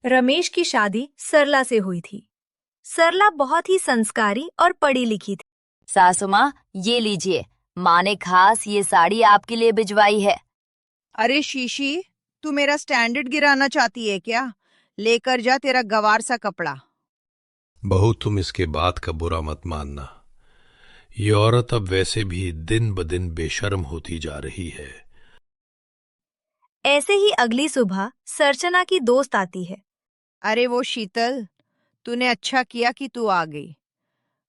रमेश की शादी सरला से हुई थी। सरला बहुत ही संस्कारी और पढ़ी लिखी थी। सासू माँ, ये लीजिए, माँ ने खास ये साड़ी आपके लिए भिजवाई है। अरे शीशी, तू मेरा स्टैंडर्ड गिराना चाहती है क्या? लेकर जा तेरा गवार सा कपड़ा। बहू, तुम इसके बात का बुरा मत मानना। ये औरत अब वैसे भी दिन ब दिन बेशर्म होती जा रही है। ऐसे ही अगली सुबह सरचना की दोस्त आती है। अरे वो शीतल, तूने अच्छा किया कि तू आ गई।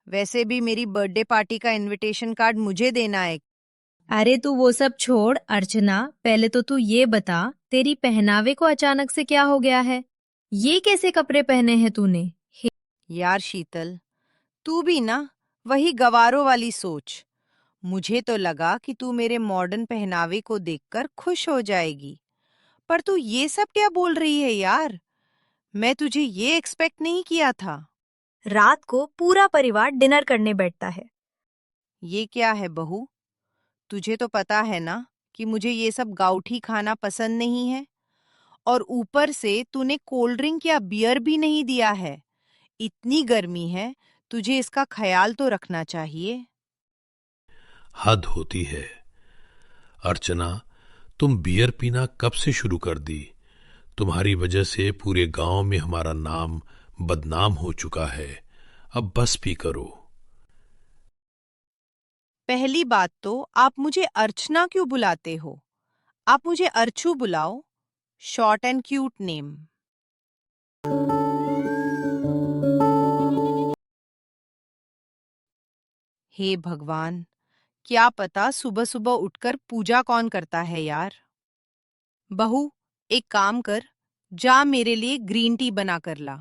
वैसे भी मेरी बर्थडे पार्टी का इनविटेशन कार्ड मुझे देना है। अरे तू वो सब छोड़ अर्चना, पहले तो तू ये बता, तेरी पहनावे को अचानक से क्या हो गया है? ये कैसे कपड़े पहने हैं तूने? यार शीतल, तू भी ना वही गवारों वाली सोच। मुझे तो लगा कि तू मेरे मॉडर्न पहनावे को देखकर खुश हो जाएगी, पर तू ये सब क्या बोल रही है यार? मैं तुझे ये एक्सपेक्ट नहीं किया था। रात को पूरा परिवार डिनर करने बैठता है। ये क्या है बहू? तुझे तो पता है ना कि मुझे ये सब गाउठी खाना पसंद नहीं है, और ऊपर से तूने कोल्ड ड्रिंक या बियर भी नहीं दिया है। इतनी गर्मी है, तुझे इसका ख्याल तो रखना चाहिए। हद होती है। अर्चना, तुम बियर पीना कब से शुरू कर दी? तुम्हारी वजह से पूरे गांव में हमारा नाम बदनाम हो चुका है। अब बस भी करो। पहली बात तो आप मुझे अर्चना क्यों बुलाते हो? आप मुझे अर्चू बुलाओ, शॉर्ट एंड क्यूट नेम। हे भगवान, क्या पता सुबह सुबह उठकर पूजा कौन करता है यार। बहू, एक काम कर, जा मेरे लिए ग्रीन टी बना कर ला।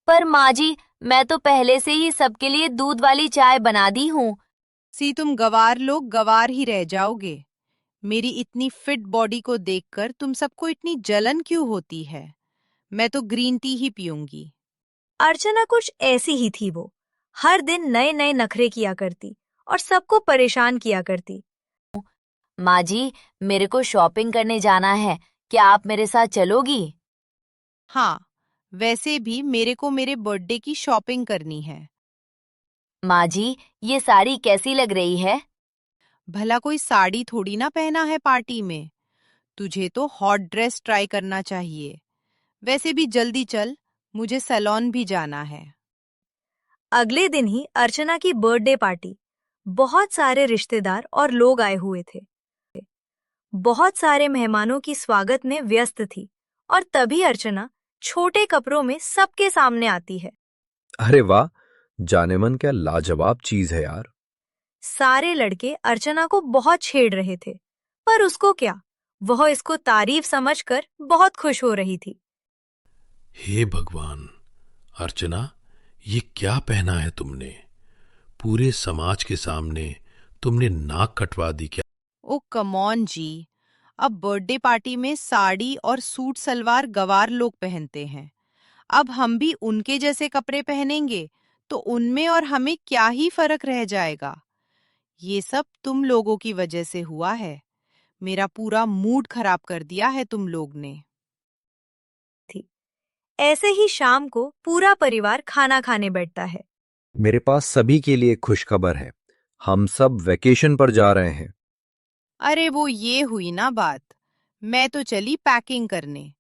पर माँ जी, मैं तो पहले से ही सबके लिए दूध वाली चाय बना दी हूँ। तुम गवार लोग गवार ही रह जाओगे। मेरी इतनी फिट बॉडी को देखकर तुम सबको इतनी जलन क्यों होती है? मैं तो ग्रीन टी ही पीऊंगी। अर्चना कुछ ऐसी ही थी वो। हर दिन नए नए नखरे किया करती और सबको परेशान किया करती। माँ जी, मेरे को शॉपिंग करने जाना है, क्या आप मेरे साथ चलोगी? हाँ, वैसे भी मेरे को मेरे बर्थडे की शॉपिंग करनी है। माँ जी, ये साड़ी कैसी लग रही है? भला कोई साड़ी थोड़ी ना पहना है पार्टी में। तुझे तो हॉट ड्रेस ट्राई करना चाहिए। वैसे भी जल्दी चल, मुझे सैलून भी जाना है। अगले दिन ही अर्चना की बर्थडे पार्टी। बहुत सारे रिश्तेदार और लोग आए हुए थे। बहुत सारे मेहमानों की स्वागत में व्यस्त थी और तभी अर्चना छोटे कपड़ों में सबके सामने आती है। अरे वाह, जाने मन क्या लाजवाब चीज है यार। सारे लड़के अर्चना को बहुत छेड़ रहे थे, पर उसको क्या, वह इसको तारीफ समझकर बहुत खुश हो रही थी। हे भगवान! अर्चना, ये क्या पहना है तुमने? पूरे समाज के सामने तुमने नाक कटवा दी क्या? ओ कम ऑन जी, अब बर्थडे पार्टी में साड़ी और सूट सलवार गवार लोग पहनते हैं। अब हम भी उनके जैसे कपड़े पहनेंगे तो उनमें और हमें क्या ही फर्क रह जाएगा। ये सब तुम लोगों की वजह से हुआ है। मेरा पूरा मूड खराब कर दिया है तुम लोग ने। थी ऐसे ही शाम को पूरा परिवार खाना खाने बैठता है। मेरे पास सभी के लिए खुशखबर है। हम सब वेकेशन पर जा रहे हैं। अरे वो ये हुई ना बात। मैं तो चली पैकिंग करने।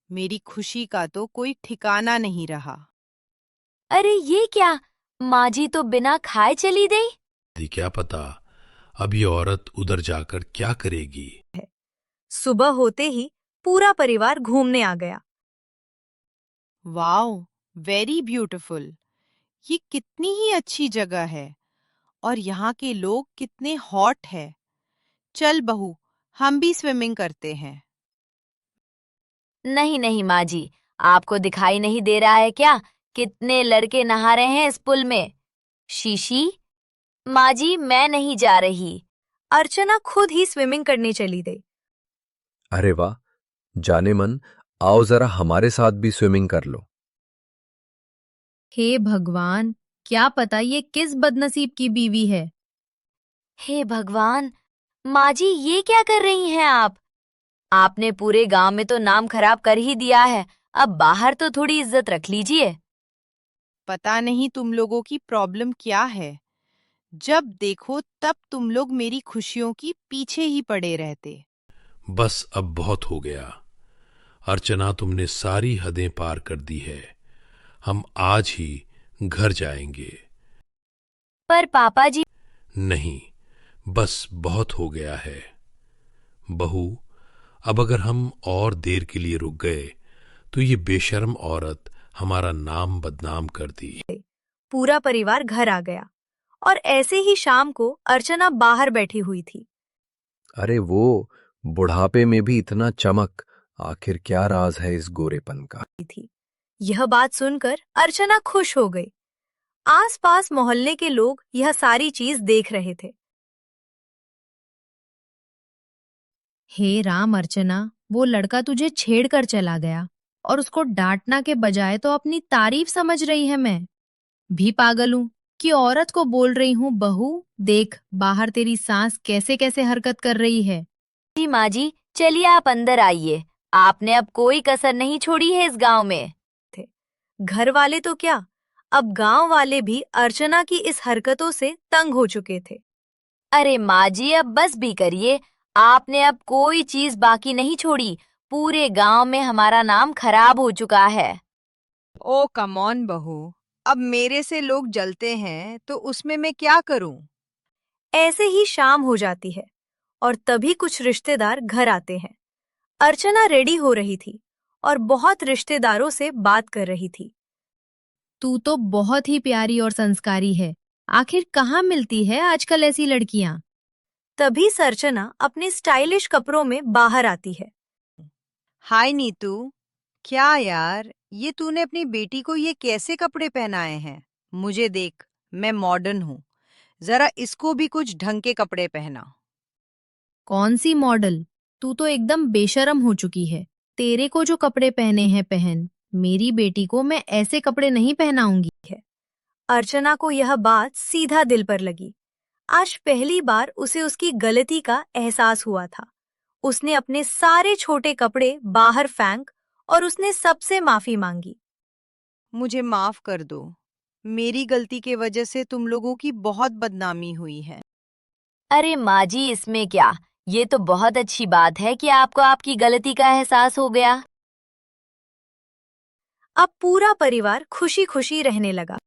मेरी खुशी का तो कोई ठिकाना नहीं रहा। अरे ये क्या, माँ जी तो बिना खाए चली गई। क्या पता अब ये औरत उधर जाकर क्या करेगी। सुबह होते ही पूरा परिवार घूमने आ गया। Wow, very beautiful. ये कितनी ही अच्छी जगह है, और यहाँ के लोग कितने हॉट है। चल बहू, हम भी स्विमिंग करते हैं। नहीं नहीं माँ जी, आपको दिखाई नहीं दे रहा है क्या, कितने लड़के नहा रहे हैं इस पुल में। शीशी, माँ जी मैं नहीं जा रही। अर्चना खुद ही स्विमिंग करने चली गई। अरे वाह, जाने मन, आओ जरा हमारे साथ भी स्विमिंग कर लो। हे भगवान, क्या पता ये किस बदनसीब की बीवी है। हे भगवान, माँ जी ये क्या कर रही हैं आप? आपने पूरे गांव में तो नाम खराब कर ही दिया है, अब बाहर तो थोड़ी इज्जत रख लीजिए। पता नहीं तुम लोगों की प्रॉब्लम क्या है। जब देखो तब तुम लोग मेरी खुशियों की पीछे ही पड़े रहते। बस अब बहुत हो गया। अर्चना, तुमने सारी हदें पार कर दी है। हम आज ही घर जाएंगे। पर पापा जी। नहीं, बस बहुत हो गया है। बहू, अब अगर हम और देर के लिए रुक गए तो ये बेशर्म औरत हमारा नाम बदनाम कर दी। पूरा परिवार घर आ गया और ऐसे ही शाम को अर्चना बाहर बैठी हुई थी। अरे वो बुढ़ापे में भी इतना चमक, आखिर क्या राज है इस गोरेपन का। यह बात सुनकर अर्चना खुश हो गई। आसपास मोहल्ले के लोग यह सारी चीज देख रहे थे। हे राम अर्चना, वो लड़का तुझे छेड़कर चला गया और उसको डांटना के बजाय तो अपनी तारीफ समझ रही है। मैं भी पागल हूँ कि औरत को बोल रही हूँ बहू देख बाहर तेरी सास कैसे कैसे हरकत कर रही है। जी माँ जी, चलिए आप अंदर आइए। आपने अब कोई कसर नहीं छोड़ी है इस गांव में। घर वाले तो क्या, अब गांव वाले भी अर्चना की इस हरकतों से तंग हो चुके थे। अरे माँ जी, अब बस भी करिए। आपने अब कोई चीज बाकी नहीं छोड़ी। पूरे गांव में हमारा नाम खराब हो चुका है। ओ कम ऑन बहू, अब मेरे से लोग जलते हैं तो उसमें मैं क्या करूं। ऐसे ही शाम हो जाती है और तभी कुछ रिश्तेदार घर आते हैं। अर्चना रेडी हो रही थी और बहुत रिश्तेदारों से बात कर रही थी। तू तो बहुत ही प्यारी और संस्कारी है, आखिर कहाँ मिलती है आजकल ऐसी लड़कियां? तभी अर्चना अपने स्टाइलिश कपड़ों में बाहर आती है। हाय नीतू, क्या यार, ये तूने अपनी बेटी को ये कैसे कपड़े पहनाए हैं? मुझे देख, मैं मॉडर्न हूँ, जरा इसको भी कुछ ढंग के कपड़े पहना। कौन सी मॉडल? तू तो एकदम बेशर्म हो चुकी है। तेरे को जो कपड़े पहने हैं पहन, मेरी बेटी को मैं ऐसे कपड़े नहीं पहनाऊंगी है। अर्चना को यह बात सीधा दिल पर लगी। आज पहली बार उसे उसकी गलती का एहसास हुआ था। उसने अपने सारे छोटे कपड़े बाहर फेंक और उसने सबसे माफी मांगी। मुझे माफ कर दो, मेरी गलती के वजह से तुम लोगों की बहुत बदनामी हुई है। अरे माँ जी, इसमें क्या, ये तो बहुत अच्छी बात है कि आपको आपकी गलती का एहसास हो गया। अब पूरा परिवार खुशी खुशी रहने लगा।